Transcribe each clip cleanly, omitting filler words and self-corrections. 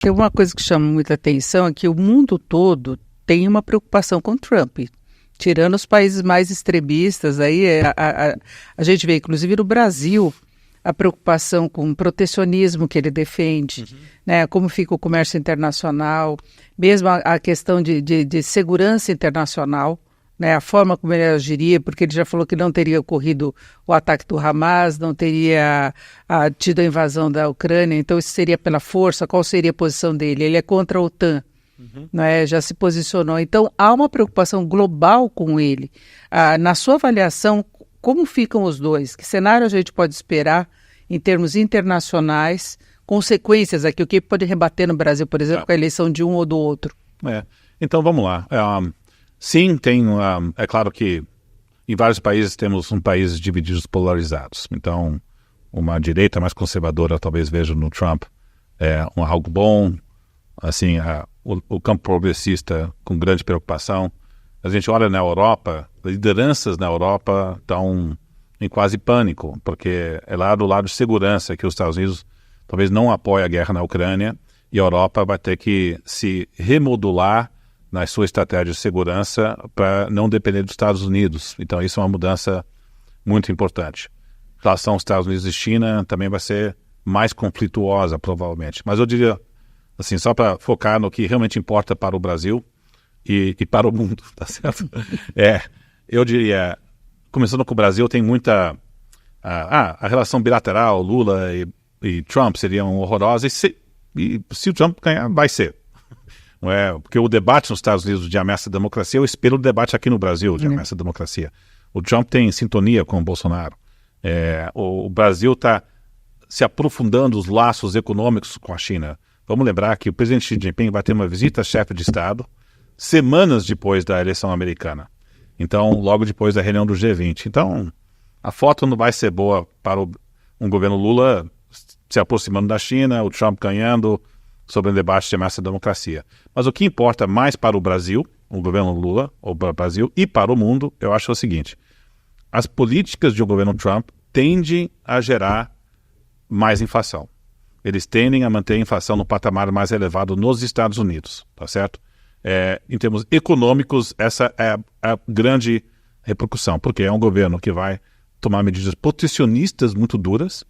Tem uma coisa que chama muita atenção, é que o mundo todo tem uma preocupação com Trump. Tirando os países mais extremistas, aí a gente vê, inclusive no Brasil, a preocupação com o protecionismo que ele defende, né? Como fica o comércio internacional, mesmo a questão de segurança internacional, né? A forma como ele agiria, porque ele já falou que não teria ocorrido o ataque do Hamas, não teria tido a invasão da Ucrânia, então isso seria pela força. Qual seria a posição dele? Ele é contra a OTAN. Né, já se posicionou. Então, há uma preocupação global com ele. Na sua avaliação, como ficam os dois? Que cenário a gente pode esperar em termos internacionais? Consequências aqui, o que pode rebater no Brasil, por exemplo, com a eleição de um ou do outro? Então, vamos lá. Sim, é claro que em vários países temos países divididos, polarizados. Então, uma direita mais conservadora talvez veja no Trump algo bom, assim, o campo progressista com grande preocupação. A gente olha na Europa, lideranças na Europa estão em quase pânico, porque é lá do lado de segurança que os Estados Unidos talvez não apoie a guerra na Ucrânia e a Europa vai ter que se remodular na sua estratégia de segurança para não depender dos Estados Unidos. Então isso é uma mudança muito importante. A relação Estados Unidos e China também vai ser mais conflituosa, provavelmente. Mas eu diria, assim, só para focar no que realmente importa para o Brasil e para o mundo, tá certo? Eu diria, começando com o Brasil, tem muita... a relação bilateral, Lula e Trump seriam horrorosas, e se o Trump ganhar, vai ser. Não é? Porque o debate nos Estados Unidos de ameaça à democracia, eu espero o debate aqui no Brasil de ameaça à democracia. O Trump tem sintonia com o Bolsonaro. O Brasil está se aprofundando os laços econômicos com a China. Vamos lembrar que o presidente Xi Jinping vai ter uma visita a chefe de Estado semanas depois da eleição americana. Então, logo depois da reunião do G20. Então, a foto não vai ser boa para um governo Lula se aproximando da China, o Trump ganhando sobre o debate de ameaça à democracia. Mas o que importa mais para o Brasil, o governo Lula, o Brasil, e para o mundo, eu acho o seguinte: as políticas de um governo Trump tendem a gerar mais inflação. Eles tendem a manter a inflação no patamar mais elevado nos Estados Unidos, tá certo? Em termos econômicos, essa é a grande repercussão, porque é um governo que vai tomar medidas protecionistas muito duras.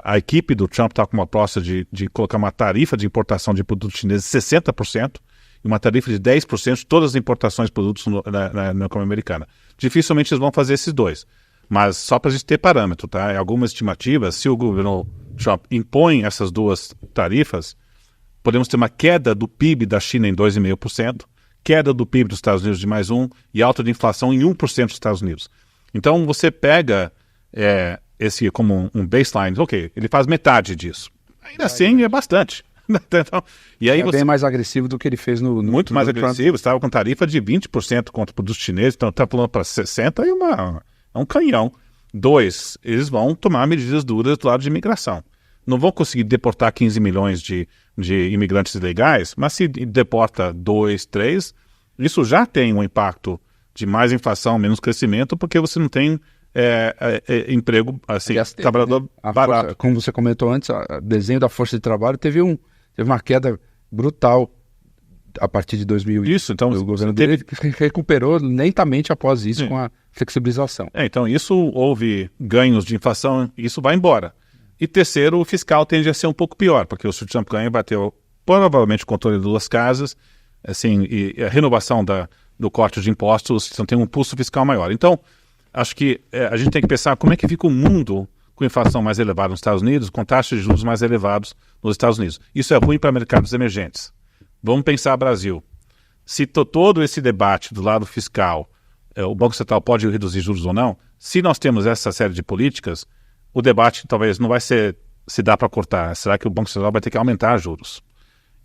A equipe do Trump está com uma proposta de colocar uma tarifa de importação de produtos chineses de 60% e uma tarifa de 10% de todas as importações de produtos na economia americana. Dificilmente eles vão fazer esses dois, mas só para a gente ter parâmetro, tá? Em algumas estimativas, se o governo Trump impõe essas duas tarifas, podemos ter uma queda do PIB da China em 2,5%, queda do PIB dos Estados Unidos de mais 1% e alta de inflação em 1% dos Estados Unidos. Então você pega esse como um baseline, ok, ele faz metade disso. Ainda assim é bastante. Então, e aí bem mais agressivo do que ele fez no muito mais agressivo, estava com tarifa de 20% contra produtos chineses, então está pulando para 60% e é um canhão. 2, eles vão tomar medidas duras do lado de imigração. Não vão conseguir deportar 15 milhões de imigrantes ilegais, mas se deporta 2, 3, isso já tem um impacto de mais inflação, menos crescimento, porque você não tem emprego, assim, trabalhador barato. Força, como você comentou antes, o desenho da força de trabalho teve uma queda brutal a partir de 2000. Isso, então o governo dele recuperou lentamente após isso. Sim. Com a flexibilização. Então isso houve ganhos de inflação, isso vai embora. E terceiro, o fiscal tende a ser um pouco pior, porque o Trump ganha vai ter provavelmente o controle de 2 casas, assim, e a renovação do corte de impostos, então tem um pulso fiscal maior. Então, acho que a gente tem que pensar como é que fica o mundo com inflação mais elevada nos Estados Unidos, com taxas de juros mais elevados nos Estados Unidos. Isso é ruim para mercados emergentes. Vamos pensar Brasil. Se todo esse debate do lado fiscal, o Banco Central pode reduzir juros ou não, se nós temos essa série de políticas, o debate talvez não vai ser se dá para cortar. Será que o Banco Central vai ter que aumentar juros?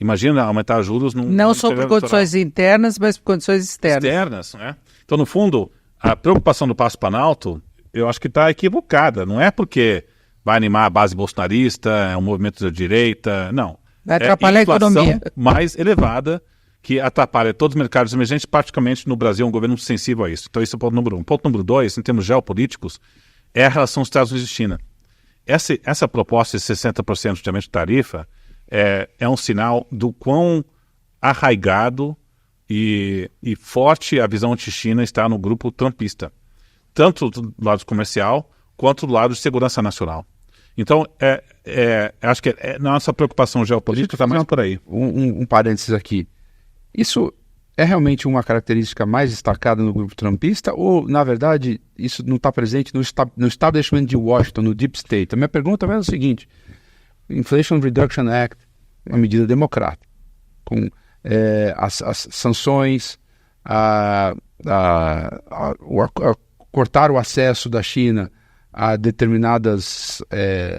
Imagina aumentar juros... Não só por condições internas, mas por condições externas. Externas, né? Então, no fundo, a preocupação do Passo Planalto, eu acho que está equivocada. Não é porque vai animar a base bolsonarista, é um movimento da direita, não. Vai atrapalhar a economia mais elevada que atrapalha todos os mercados emergentes, praticamente no Brasil é um governo sensível a isso. Então esse é o ponto número 1. Ponto número 2, em termos geopolíticos, é a relação Estados Unidos e China. Essa proposta de 60% de aumento de tarifa é um sinal do quão arraigado e forte a visão anti-China está no grupo trumpista, tanto do lado comercial quanto do lado de segurança nacional. Então, acho que nossa preocupação geopolítica está mais por aí. Um parênteses aqui. Isso é realmente uma característica mais destacada no grupo trumpista ou, na verdade, isso não está presente no establishment de Washington, no Deep State? A minha pergunta é o seguinte: Inflation Reduction Act é uma medida democrata, com as sanções, cortar o acesso da China a determinadas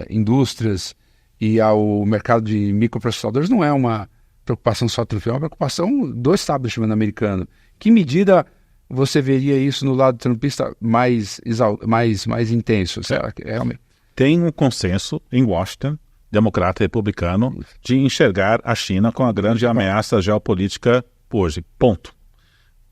indústrias e ao mercado de microprocessadores não é uma preocupação só trivial, é uma preocupação do establishment americano. Que medida você veria isso no lado trumpista mais intenso? Realmente? Tem um consenso em Washington, democrata e republicano, de enxergar a China como a grande ameaça geopolítica hoje. Ponto.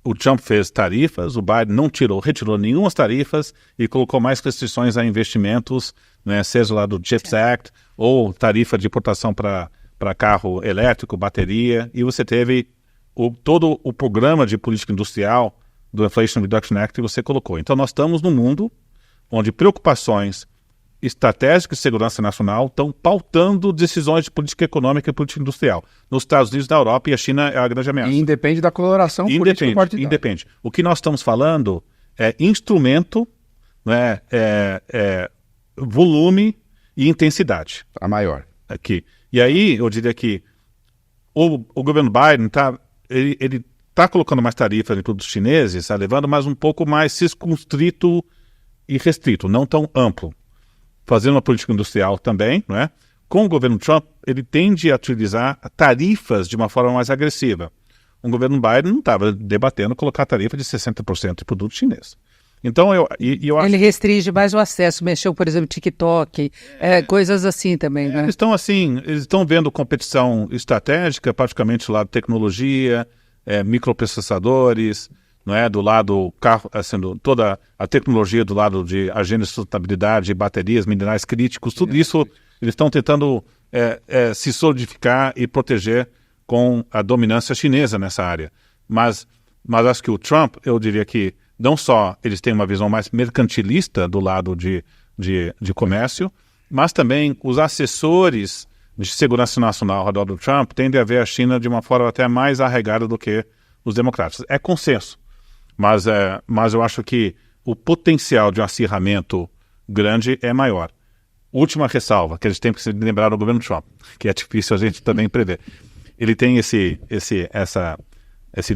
O Trump fez tarifas, o Biden não retirou nenhumas tarifas e colocou mais restrições a investimentos, né, seja lá do CHIPS Act ou tarifa de importação para carro elétrico, bateria, e você teve todo o programa de política industrial do Inflation Reduction Act que você colocou. Então nós estamos num mundo onde preocupações estratégicas de segurança nacional estão pautando decisões de política econômica e política industrial. Nos Estados Unidos, na Europa, e a China é a grande ameaça. E independe da coloração política partidária. Independe. O que nós estamos falando é instrumento, né, volume e intensidade. A maior. Aqui. E aí, eu diria que o governo Biden ele está colocando mais tarifas em produtos chineses, está levando mais um pouco mais circunscrito e restrito, não tão amplo. Fazendo uma política industrial também, não é? Com o governo Trump, ele tende a utilizar tarifas de uma forma mais agressiva. O governo Biden não estava debatendo colocar tarifa de 60% de produto chinês. Então, eu acho... Ele restringe mais o acesso, mexeu, por exemplo, TikTok, coisas assim também, né? Eles estão vendo competição estratégica, praticamente do lado de tecnologia, microprocessadores, não é? Do lado carro, assim, toda a tecnologia do lado de agenda de sustentabilidade, baterias, minerais críticos, tudo isso eles estão tentando se solidificar e proteger com a dominância chinesa nessa área. Mas acho que o Trump, eu diria que não só eles têm uma visão mais mercantilista do lado de comércio, mas também os assessores de segurança nacional ao redor do Trump tendem a ver a China de uma forma até mais arraigada do que os democratas. É consenso. Mas eu acho que o potencial de um acirramento grande é maior. Última ressalva, que eles têm que se lembrar do governo Trump, que é difícil a gente também prever. Ele tem esse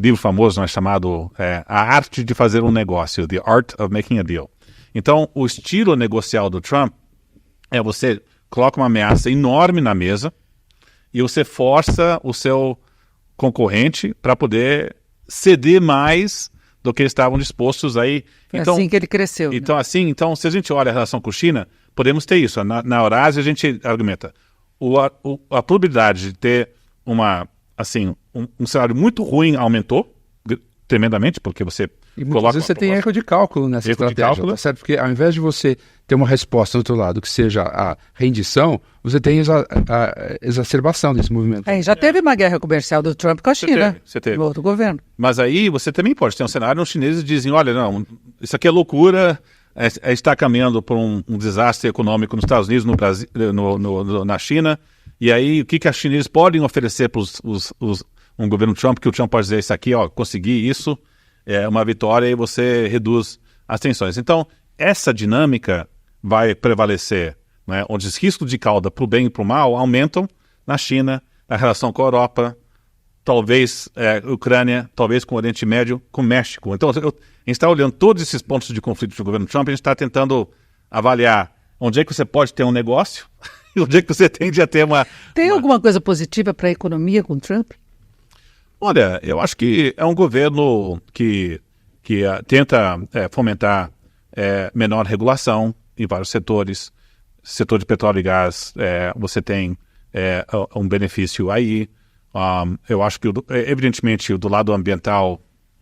livro famoso, né, chamado A Arte de Fazer um Negócio, The Art of Making a Deal. Então, o estilo negocial do Trump você coloca uma ameaça enorme na mesa e você força o seu concorrente para poder ceder mais do que eles estavam dispostos aí. Foi assim que ele cresceu. Então, né? Se a gente olha a relação com a China, podemos ter isso. Na Eurásia, a gente argumenta. A probabilidade de ter um cenário muito ruim aumentou tremendamente, porque você muitas vezes você tem erro de cálculo nessa estratégia, tá certo? Porque ao invés de você ter uma resposta do outro lado que seja a rendição, você tem a exacerbação desse movimento. Já teve uma guerra comercial do Trump com a China, você teve. no outro governo. Mas aí você também pode ter um cenário onde os chineses dizem, olha, não, isso aqui é loucura, está caminhando por um desastre econômico nos Estados Unidos, no Brasil, na China, e aí o que as chineses podem oferecer para um governo Trump, que o Trump pode dizer isso aqui, consegui isso, é uma vitória e você reduz as tensões. Então, essa dinâmica vai prevalecer, né, onde os riscos de cauda para o bem e para o mal aumentam na China, na relação com a Europa, talvez Ucrânia, talvez com o Oriente Médio, com o México. Então, a gente está olhando todos esses pontos de conflito do governo Trump, a gente está tentando avaliar onde é que você pode ter um negócio e onde é que você tende a ter uma... Tem alguma coisa positiva para a economia com o Trump? Olha, eu acho que é um governo que tenta fomentar menor regulação em vários setores. Setor de petróleo e gás, você tem um benefício aí. Eu acho que, evidentemente, do lado ambiental,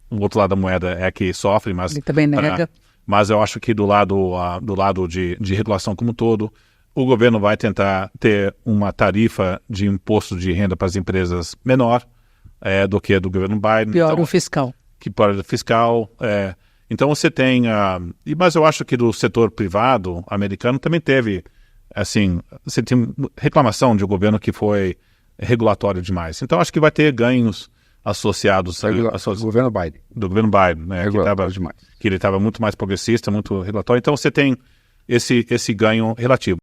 o outro lado da moeda é que sofre, mas... Ele também nega. Mas eu acho que do lado de regulação como um todo, o governo vai tentar ter uma tarifa de imposto de renda para as empresas menor do que a do governo Biden. Pior o fiscal. Que pior o fiscal. Então você tem... mas eu acho que do setor privado americano também teve, assim, você tem reclamação de um governo que foi regulatório demais. Então acho que vai ter ganhos associados do governo Biden. Do governo Biden, né? Demais. Que ele estava muito mais progressista, muito regulatório. Então você tem esse ganho relativo.